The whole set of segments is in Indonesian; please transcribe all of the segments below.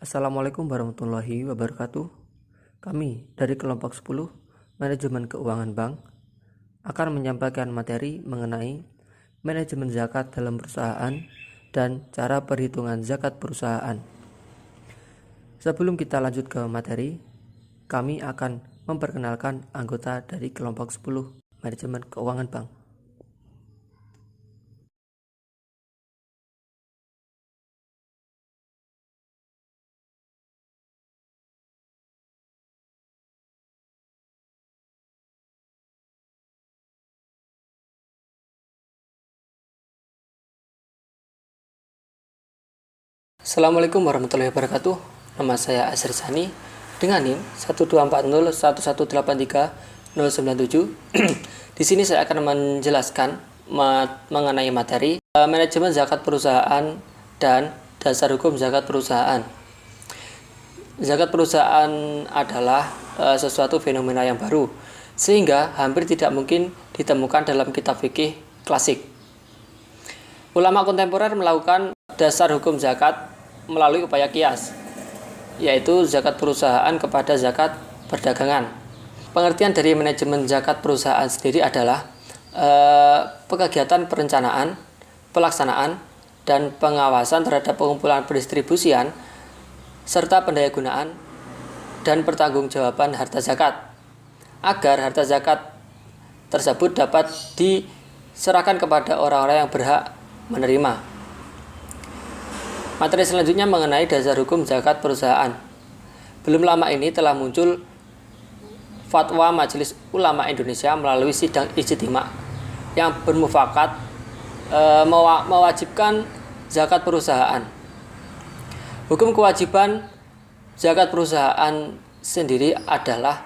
Assalamualaikum warahmatullahi wabarakatuh. Kami dari kelompok 10 Manajemen Keuangan Bank akan menyampaikan materi mengenai manajemen zakat dalam perusahaan dan cara perhitungan zakat perusahaan. Sebelum kita lanjut ke materi, kami akan memperkenalkan anggota dari kelompok 10 Manajemen Keuangan Bank. Assalamualaikum warahmatullahi wabarakatuh. Nama saya Asri Sani dengan NIM 12401183097. Di sini saya akan menjelaskan mengenai materi manajemen zakat perusahaan dan dasar hukum zakat perusahaan. Zakat perusahaan adalah sesuatu fenomena yang baru, sehingga hampir tidak mungkin ditemukan dalam kitab fikih klasik. Ulama kontemporer melakukan dasar hukum zakat melalui upaya kias, yaitu zakat perusahaan kepada zakat perdagangan. Pengertian dari manajemen zakat perusahaan sendiri adalah kegiatan perencanaan, pelaksanaan, dan pengawasan terhadap pengumpulan pendistribusian serta pendayagunaan dan pertanggungjawaban harta zakat, agar harta zakat tersebut dapat diserahkan kepada orang-orang yang berhak menerima. Materi selanjutnya mengenai dasar hukum zakat perusahaan. Belum lama ini telah muncul fatwa Majelis Ulama Indonesia melalui sidang ijtima yang bermufakat mewajibkan zakat perusahaan. Hukum kewajiban zakat perusahaan sendiri adalah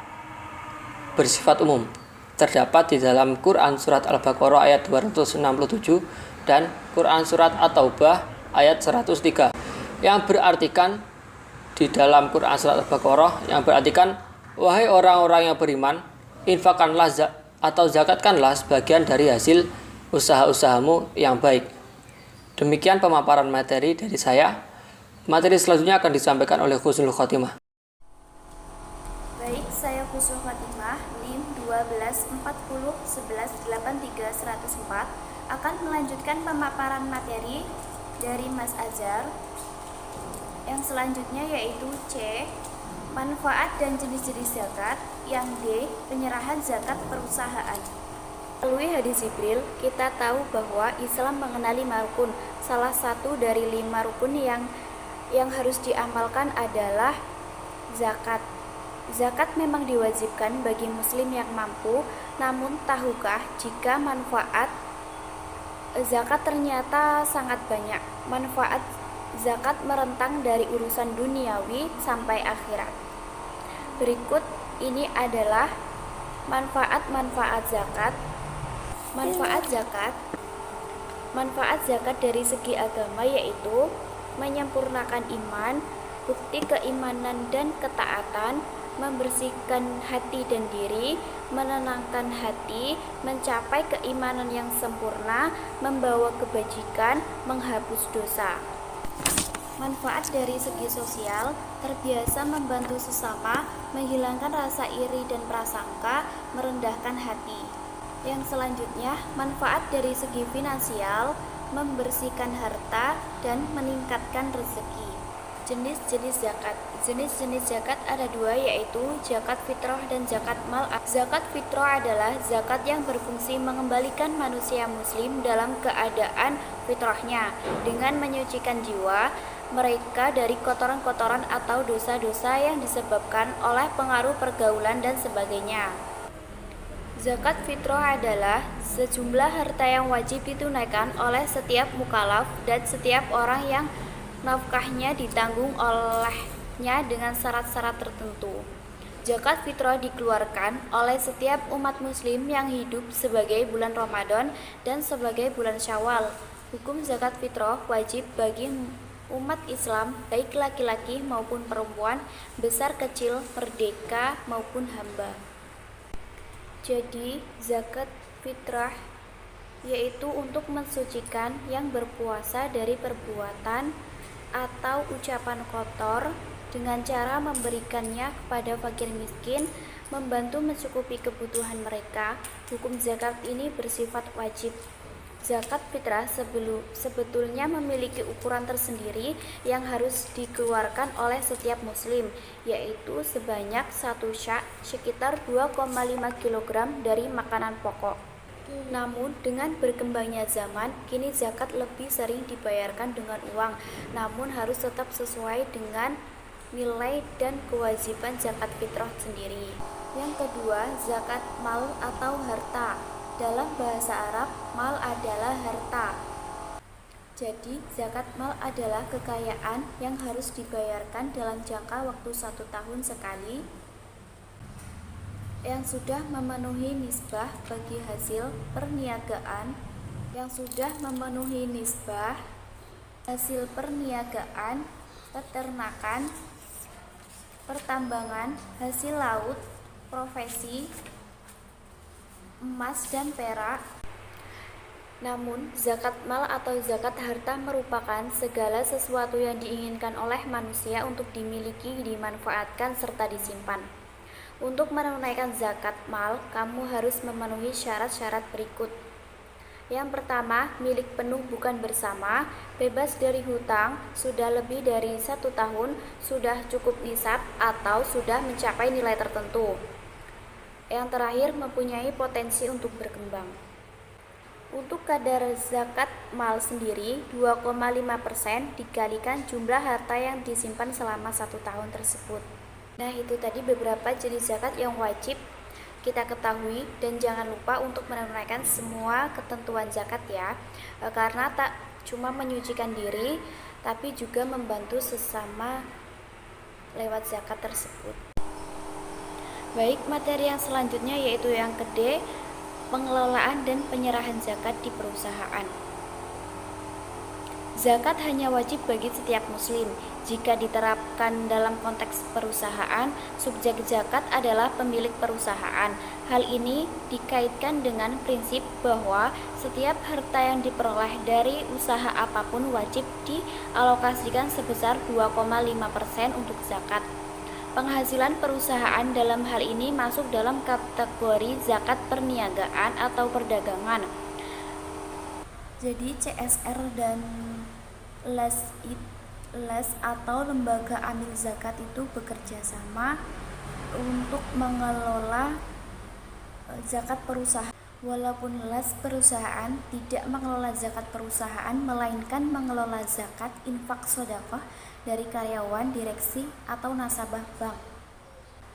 bersifat umum. Terdapat di dalam Quran Surat Al-Baqarah ayat 267 dan Quran Surat At-Taubah ayat 103 yang berartikan di dalam Quran Surat Al-Baqarah yang berartikan, wahai orang-orang yang beriman, infakkanlah atau zakatkanlah sebagian dari hasil usaha-usahamu yang baik. Demikian pemaparan materi dari saya. Materi selanjutnya akan disampaikan oleh Husnul Khotimah. Baik, saya Husnul Khotimah, NIM 124011830104 akan melanjutkan pemaparan materi dari Mas Azhar. Yang selanjutnya yaitu C. Manfaat dan jenis-jenis zakat. Yang D. Penyerahan zakat perusahaan. Melalui hadis Jibril, kita tahu bahwa Islam mengenal 5 rukun. Salah satu dari 5 rukun yang harus diamalkan adalah zakat. Zakat memang diwajibkan bagi muslim yang mampu, namun tahukah jika manfaat zakat ternyata sangat banyak. Manfaat zakat merentang dari urusan duniawi sampai akhirat. Berikut ini adalah manfaat zakat. Manfaat zakat dari segi agama yaitu menyempurnakan iman, bukti keimanan dan ketaatan, membersihkan hati dan diri, menenangkan hati, mencapai keimanan yang sempurna, membawa kebajikan, menghapus dosa. Manfaat dari segi sosial, terbiasa membantu sesama, menghilangkan rasa iri dan prasangka, merendahkan hati. Yang selanjutnya, manfaat dari segi finansial, membersihkan harta dan meningkatkan rezeki. Jenis-jenis zakat. Jenis-jenis zakat ada 2, yaitu zakat fitrah dan zakat mal. Zakat fitrah adalah zakat yang berfungsi mengembalikan manusia muslim dalam keadaan fitrahnya dengan menyucikan jiwa mereka dari kotoran-kotoran atau dosa-dosa yang disebabkan oleh pengaruh pergaulan dan sebagainya. Zakat fitrah adalah sejumlah harta yang wajib ditunaikan oleh setiap mukallaf dan setiap orang yang nafkahnya ditanggung olehnya dengan syarat-syarat tertentu. Zakat fitrah dikeluarkan oleh setiap umat muslim yang hidup sebagai bulan Ramadan dan sebagai bulan Syawal. Hukum zakat fitrah wajib bagi umat Islam, baik laki-laki maupun perempuan, besar kecil, merdeka maupun hamba. Jadi, zakat fitrah yaitu untuk mensucikan yang berpuasa dari perbuatan atau ucapan kotor dengan cara memberikannya kepada fakir miskin, membantu mencukupi kebutuhan mereka. Hukum zakat ini bersifat wajib. Zakat fitrah sebetulnya memiliki ukuran tersendiri yang harus dikeluarkan oleh setiap muslim, yaitu sebanyak 1 syak, sekitar 2,5 kg dari makanan pokok. Namun dengan berkembangnya zaman, kini zakat lebih sering dibayarkan dengan uang, namun harus tetap sesuai dengan nilai dan kewajiban zakat fitrah sendiri. Yang kedua, zakat mal atau harta. Dalam bahasa Arab, mal adalah harta. Jadi, zakat mal adalah kekayaan yang harus dibayarkan dalam jangka waktu 1 tahun sekali, yang sudah memenuhi nisbah bagi hasil perniagaan, hasil perniagaan, peternakan, pertambangan, hasil laut, profesi, emas dan perak. Namun, zakat mal atau zakat harta merupakan segala sesuatu yang diinginkan oleh manusia untuk dimiliki, dimanfaatkan, serta disimpan. Untuk menunaikan zakat mal, kamu harus memenuhi syarat-syarat berikut. Yang pertama, milik penuh bukan bersama, bebas dari hutang, sudah lebih dari 1 tahun, sudah cukup nisab, atau sudah mencapai nilai tertentu. Yang terakhir, mempunyai potensi untuk berkembang. Untuk kadar zakat mal sendiri, 2,5% dikalikan jumlah harta yang disimpan selama 1 tahun tersebut. Nah, itu tadi beberapa jenis zakat yang wajib kita ketahui, dan jangan lupa untuk menunaikan semua ketentuan zakat ya, karena tak cuma menyucikan diri, tapi juga membantu sesama lewat zakat tersebut. Baik, materi yang selanjutnya yaitu yang kedua, pengelolaan dan penyerahan zakat di perusahaan. Zakat hanya wajib bagi setiap muslim. Jika diterapkan dalam konteks perusahaan, subjek zakat adalah pemilik perusahaan. Hal ini dikaitkan dengan prinsip bahwa setiap harta yang diperoleh dari usaha apapun wajib dialokasikan sebesar 2,5% untuk zakat. Penghasilan perusahaan dalam hal ini masuk dalam kategori zakat perniagaan atau perdagangan. Jadi CSR dan LAS atau lembaga amil zakat itu bekerja sama untuk mengelola zakat perusahaan. Walaupun LAS perusahaan tidak mengelola zakat perusahaan, melainkan mengelola zakat infak sedekah dari karyawan, direksi, atau nasabah bank.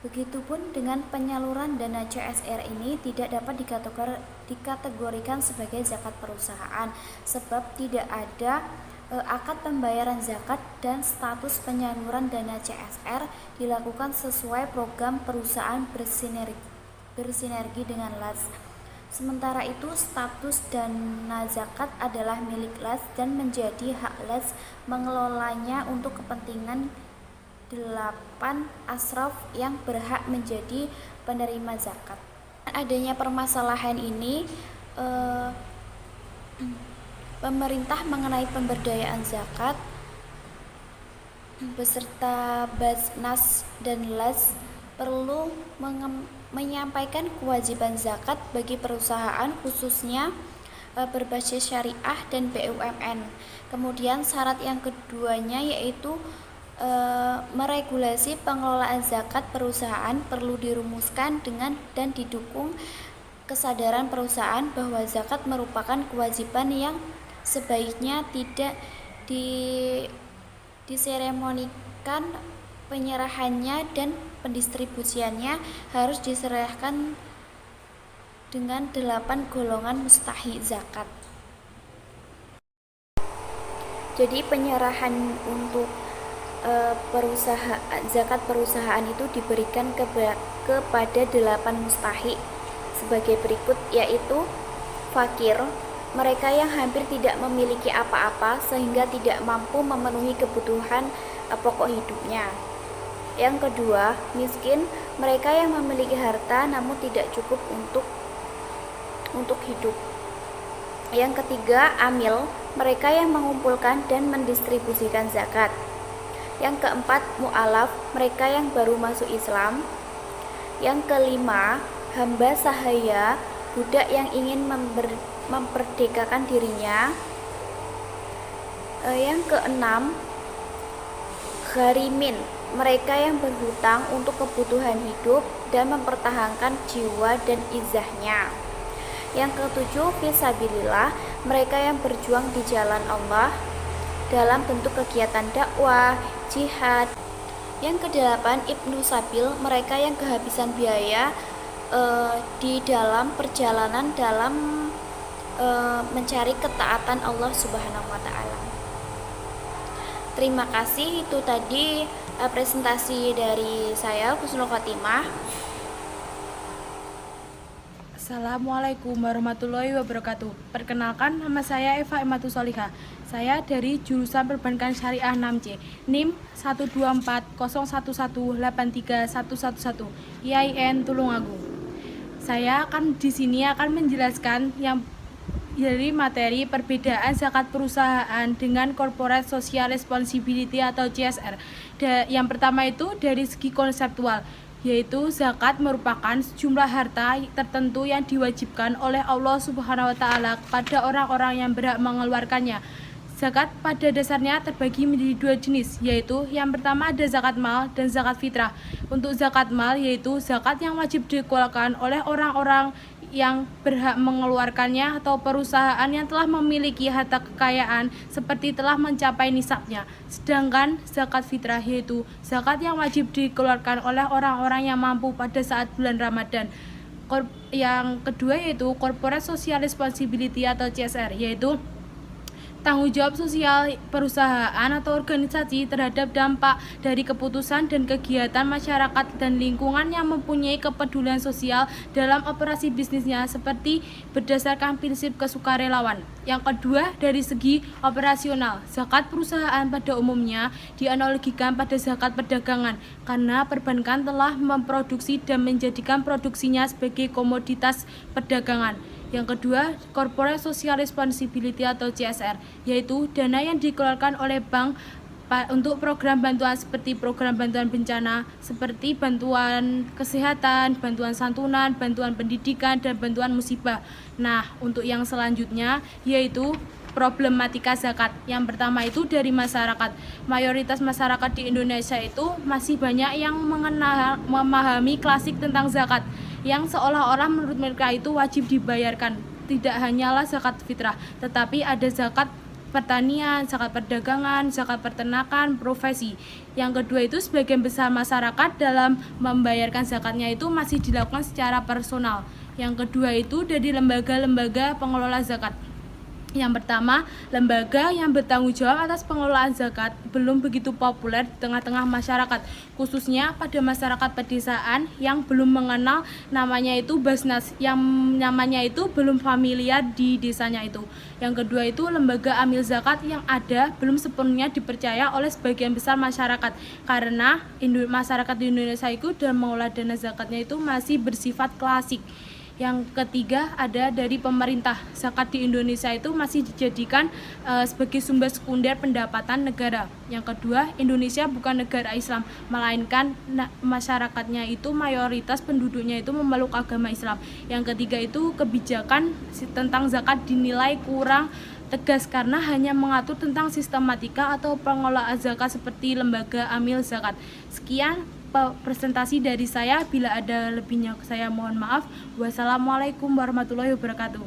Begitupun dengan penyaluran dana CSR ini tidak dapat dikategorikan sebagai zakat perusahaan, sebab tidak ada akad pembayaran zakat, dan status penyaluran dana CSR dilakukan sesuai program perusahaan bersinergi dengan LAS. Sementara itu, status dana zakat adalah milik LAS dan menjadi hak LAS mengelolanya untuk kepentingan 8 asraf yang berhak menjadi penerima zakat. Adanya permasalahan ini, pemerintah mengenai pemberdayaan zakat beserta Basnas dan LAS perlu menyampaikan kewajiban zakat bagi perusahaan, khususnya berbasis syariah dan BUMN. Kemudian syarat yang keduanya yaitu meregulasi pengelolaan zakat perusahaan perlu dirumuskan dengan dan didukung kesadaran perusahaan bahwa zakat merupakan kewajiban yang sebaiknya tidak diseremonikan. Penyerahannya dan pendistribusiannya harus diserahkan dengan 8 golongan mustahik zakat. Jadi penyerahan untuk zakat perusahaan itu diberikan kepada 8 mustahik sebagai berikut, yaitu fakir, mereka yang hampir tidak memiliki apa-apa sehingga tidak mampu memenuhi kebutuhan pokok hidupnya. Yang kedua, miskin, mereka yang memiliki harta namun tidak cukup untuk hidup. Yang ketiga, amil, mereka yang mengumpulkan dan mendistribusikan zakat. Yang keempat, mu'alaf, mereka yang baru masuk Islam. Yang kelima, hamba sahaya, budak yang ingin memperdekakan dirinya. Yang keenam, gharimin, mereka yang berhutang untuk kebutuhan hidup dan mempertahankan jiwa dan izahnya. Yang ketujuh, fisabilillah, mereka yang berjuang di jalan Allah dalam bentuk kegiatan dakwah, jihad. Yang kedelapan, ibnu sabil, mereka yang kehabisan biaya di dalam perjalanan dalam mencari ketaatan Allah Subhanahu wa Ta'ala. Terima kasih, itu tadi presentasi dari saya, Husnul Khotimah. Assalamualaikum warahmatullahi wabarakatuh. Perkenalkan, nama saya Eva Ematus Solihah. Saya dari jurusan Perbankan Syariah 6C, NIM 12401183111, IAIN Tulungagung. Saya di sini akan menjelaskan yang dari materi perbedaan zakat perusahaan dengan corporate social responsibility atau CSR. Yang pertama itu dari segi konseptual, yaitu zakat merupakan sejumlah harta tertentu yang diwajibkan oleh Allah Subhanahu wa Ta'ala kepada orang-orang yang berhak mengeluarkannya. Zakat pada dasarnya terbagi menjadi dua jenis, yaitu yang pertama ada zakat mal dan zakat fitrah. Untuk zakat mal yaitu zakat yang wajib dikeluarkan oleh orang-orang yang berhak mengeluarkannya atau perusahaan yang telah memiliki harta kekayaan seperti telah mencapai nisabnya. Sedangkan zakat fitrah yaitu zakat yang wajib dikeluarkan oleh orang-orang yang mampu pada saat bulan Ramadan. Yang kedua yaitu corporate social responsibility atau CSR, yaitu tanggung jawab sosial perusahaan atau organisasi terhadap dampak dari keputusan dan kegiatan masyarakat dan lingkungan yang mempunyai kepedulian sosial dalam operasi bisnisnya seperti berdasarkan prinsip kesukarelawan. Yang kedua, dari segi operasional, zakat perusahaan pada umumnya dianalogikan pada zakat perdagangan karena perbankan telah memproduksi dan menjadikan produksinya sebagai komoditas perdagangan. Yang kedua, Corporate Social Responsibility atau CSR, yaitu dana yang dikeluarkan oleh bank untuk program bantuan seperti program bantuan bencana, seperti bantuan kesehatan, bantuan santunan, bantuan pendidikan, dan bantuan musibah. Nah, untuk yang selanjutnya, yaitu problematika zakat. Yang pertama itu dari masyarakat. Mayoritas masyarakat di Indonesia itu masih banyak yang memahami klasik tentang zakat, yang seolah-olah menurut mereka itu wajib dibayarkan. Tidak hanyalah zakat fitrah, tetapi ada zakat pertanian, zakat perdagangan, zakat peternakan, profesi. Yang kedua itu sebagian besar masyarakat dalam membayarkan zakatnya itu masih dilakukan secara personal. Yang kedua itu dari lembaga-lembaga pengelola zakat. Yang pertama, lembaga yang bertanggung jawab atas pengelolaan zakat belum begitu populer di tengah-tengah masyarakat, khususnya pada masyarakat pedesaan yang belum mengenal namanya itu Basnas, yang namanya itu belum familiar di desanya itu. Yang kedua itu lembaga amil zakat yang ada belum sepenuhnya dipercaya oleh sebagian besar masyarakat, karena masyarakat di Indonesia itu dalam mengelola dana zakatnya itu masih bersifat klasik. Yang ketiga ada dari pemerintah. Zakat di Indonesia itu masih dijadikan sebagai sumber sekunder pendapatan negara. Yang kedua, Indonesia bukan negara Islam, melainkan masyarakatnya itu mayoritas penduduknya itu memeluk agama Islam. Yang ketiga itu kebijakan tentang zakat dinilai kurang tegas karena hanya mengatur tentang sistematika atau pengelolaan zakat seperti lembaga amil zakat. Sekian presentasi dari saya, bila ada lebihnya saya mohon maaf. Wassalamualaikum warahmatullahi wabarakatuh.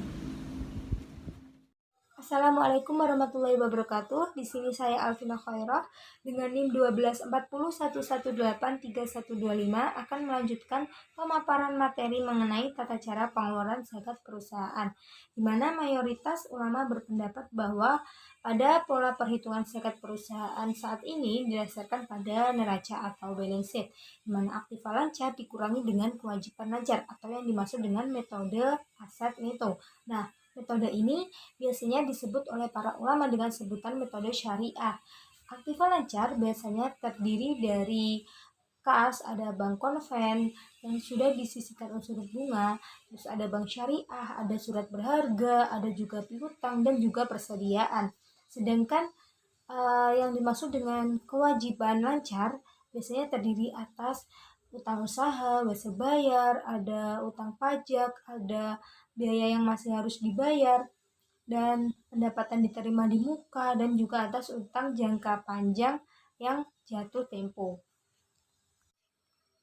Assalamualaikum warahmatullahi wabarakatuh. Di sini saya Alvina Khairah dengan NIM 12401183125 akan melanjutkan pemaparan materi mengenai tata cara pengeluaran zakat perusahaan, di mana mayoritas ulama berpendapat bahwa pada pola perhitungan zakat perusahaan saat ini didasarkan pada neraca atau balance sheet, di mana aktiva lancar dikurangi dengan kewajiban lancar atau yang dimaksud dengan metode aset neto. Nah, metode ini biasanya disebut oleh para ulama dengan sebutan metode syariah. Aktiva lancar biasanya terdiri dari kas, ada bank konven yang sudah disisihkan unsur bunga, terus ada bank syariah, ada surat berharga, ada juga piutang dan juga persediaan. Sedangkan yang dimaksud dengan kewajiban lancar biasanya terdiri atas utang usaha, wajib bayar, ada utang pajak, ada biaya yang masih harus dibayar, dan pendapatan diterima di muka, dan juga atas utang jangka panjang yang jatuh tempo.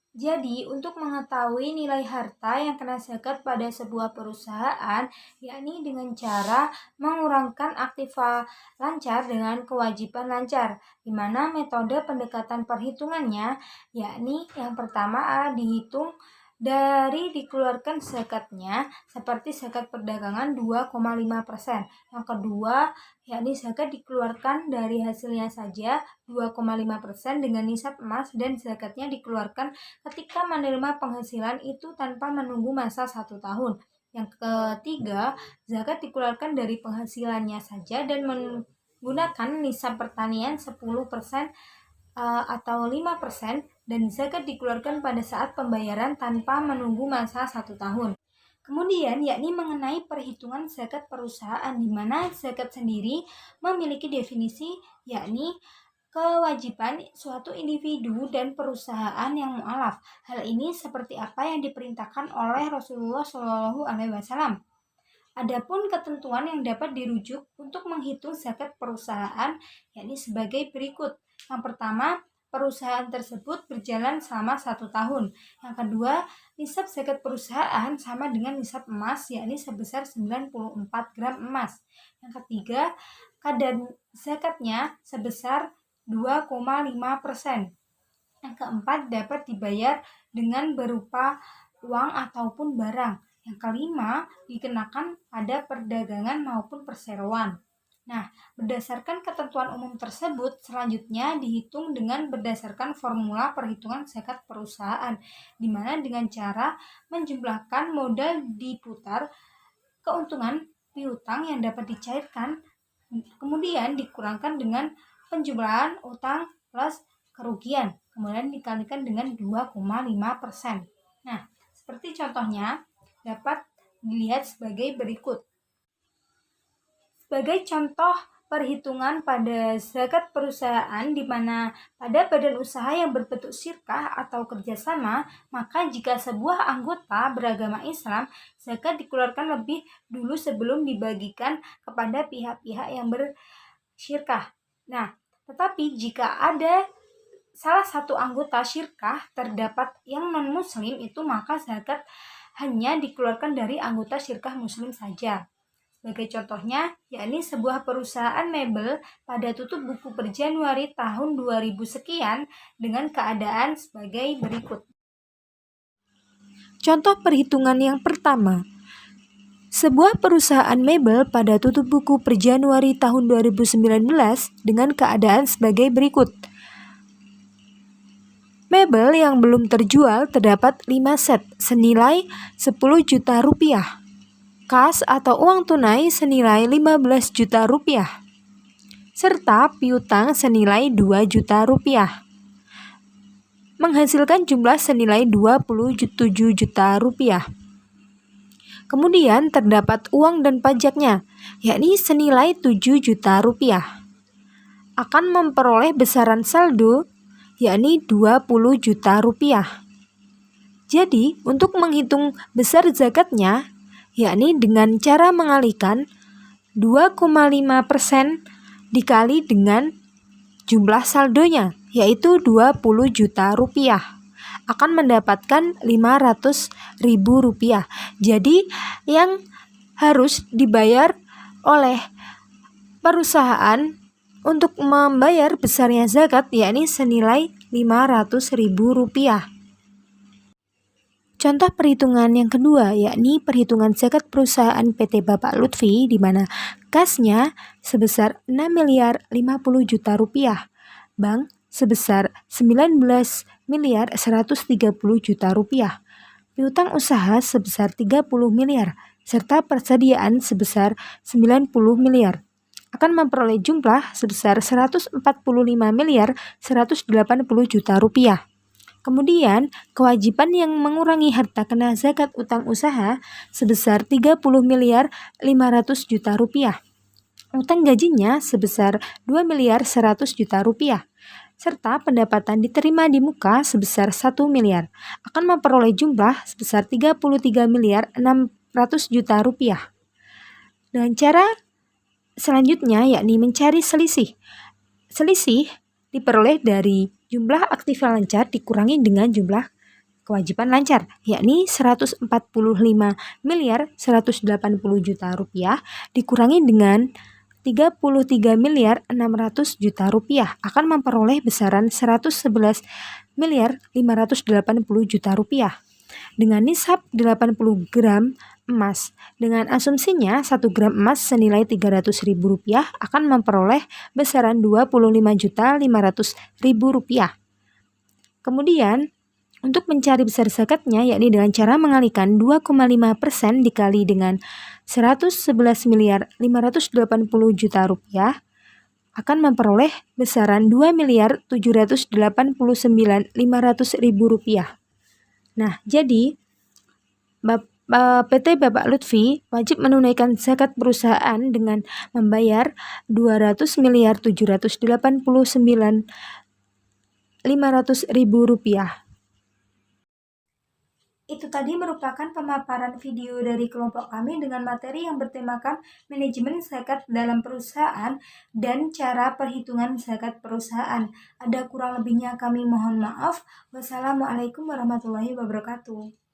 Jadi, untuk mengetahui nilai harta yang kena zakat pada sebuah perusahaan, yakni dengan cara mengurangkan aktiva lancar dengan kewajiban lancar, di mana metode pendekatan perhitungannya, yakni yang pertama dihitung dari dikeluarkan zakatnya, seperti zakat perdagangan 2,5%. Yang kedua, yakni zakat dikeluarkan dari hasilnya saja 2,5% dengan nisab emas, dan zakatnya dikeluarkan ketika menerima penghasilan itu tanpa menunggu masa 1 tahun. Yang ketiga, zakat dikeluarkan dari penghasilannya saja dan menggunakan nisab pertanian 10% atau 5%, dan zakat dikeluarkan pada saat pembayaran tanpa menunggu masa 1 tahun. Kemudian yakni mengenai perhitungan zakat perusahaan, di mana zakat sendiri memiliki definisi yakni kewajiban suatu individu dan perusahaan yang mu'alaf. Hal ini seperti apa yang diperintahkan oleh Rasulullah SAW. Adapun ketentuan yang dapat dirujuk untuk menghitung zakat perusahaan yakni sebagai berikut. Yang pertama, perusahaan tersebut berjalan selama 1 tahun. Yang kedua, nisab zakat perusahaan sama dengan nisab emas, yakni sebesar 94 gram emas. Yang ketiga, kadar zakatnya sebesar 2,5%. Yang keempat, dapat dibayar dengan berupa uang ataupun barang. Yang kelima, dikenakan pada perdagangan maupun perseroan. Nah, berdasarkan ketentuan umum tersebut, selanjutnya dihitung dengan berdasarkan formula perhitungan zakat perusahaan, di mana dengan cara menjumlahkan modal diputar, keuntungan piutang yang dapat dicairkan, kemudian dikurangkan dengan penjumlahan utang plus kerugian, kemudian dikalikan dengan 2,5%. Nah, seperti contohnya dapat dilihat sebagai berikut. Sebagai contoh perhitungan pada zakat perusahaan, di mana pada badan usaha yang berbentuk syirkah atau kerjasama, maka jika sebuah anggota beragama Islam, zakat dikeluarkan lebih dulu sebelum dibagikan kepada pihak-pihak yang bersyirkah. Nah, tetapi jika ada salah satu anggota syirkah terdapat yang non-muslim itu, maka zakat hanya dikeluarkan dari anggota syirkah muslim saja. Sebagai contohnya, yakni sebuah perusahaan mebel pada tutup buku per Januari tahun 2000 sekian dengan keadaan sebagai berikut. Contoh perhitungan yang pertama. Sebuah perusahaan mebel pada tutup buku per Januari tahun 2019 dengan keadaan sebagai berikut. Mebel yang belum terjual terdapat 5 set senilai 10 juta rupiah. Kas atau uang tunai senilai 15 juta rupiah. Serta piutang senilai 2 juta rupiah. Menghasilkan jumlah senilai 27 juta rupiah. Kemudian terdapat uang dan pajaknya, yakni senilai 7 juta rupiah. Akan memperoleh besaran saldo, yakni 20 juta rupiah. Jadi, untuk menghitung besar zakatnya, yakni dengan cara mengalihkan 2,5% dikali dengan jumlah saldonya, yaitu 20 juta rupiah, akan mendapatkan 500.000 rupiah. Jadi yang harus dibayar oleh perusahaan untuk membayar besarnya zakat yakni senilai 500.000 rupiah. Contoh perhitungan yang kedua yakni perhitungan zakat perusahaan PT Bapak Lutfi, di mana kasnya sebesar 6 miliar 50 juta rupiah, bank sebesar 19 miliar 130 juta rupiah, piutang usaha sebesar 30 miliar, serta persediaan sebesar 90 miliar. Akan memperoleh jumlah sebesar 145 miliar 180 juta rupiah. Kemudian, kewajiban yang mengurangi harta kena zakat utang usaha sebesar 30 miliar 500 juta rupiah. Utang gajinya sebesar 2 miliar 100 juta rupiah. Serta pendapatan diterima di muka sebesar 1 miliar. Akan memperoleh jumlah sebesar 33 miliar 600 juta rupiah. Dengan cara selanjutnya yakni mencari selisih. Selisih diperoleh dari jumlah aktif lancar dikurangi dengan jumlah kewajiban lancar, yakni 145 miliar 180 juta rupiah dikurangi dengan 33 miliar 600 juta rupiah akan memperoleh besaran 111 miliar 580 juta rupiah. Dengan nisab 80 gram emas. Dengan asumsinya 1 gram emas senilai Rp300.000 akan memperoleh besaran Rp25.500.000. Kemudian, untuk mencari besar zakatnya yakni dengan cara mengalihkan 2,5% dikali dengan 111 miliar 580 juta rupiah akan memperoleh besaran 2 miliar 789.500.000 rupiah. Nah, jadi PT Bapak Lutfi wajib menunaikan zakat perusahaan dengan membayar 200 miliar 789.500.000 rupiah. Itu tadi merupakan pemaparan video dari kelompok kami dengan materi yang bertemakan manajemen zakat dalam perusahaan dan cara perhitungan zakat perusahaan. Ada kurang lebihnya kami mohon maaf. Wassalamualaikum warahmatullahi wabarakatuh.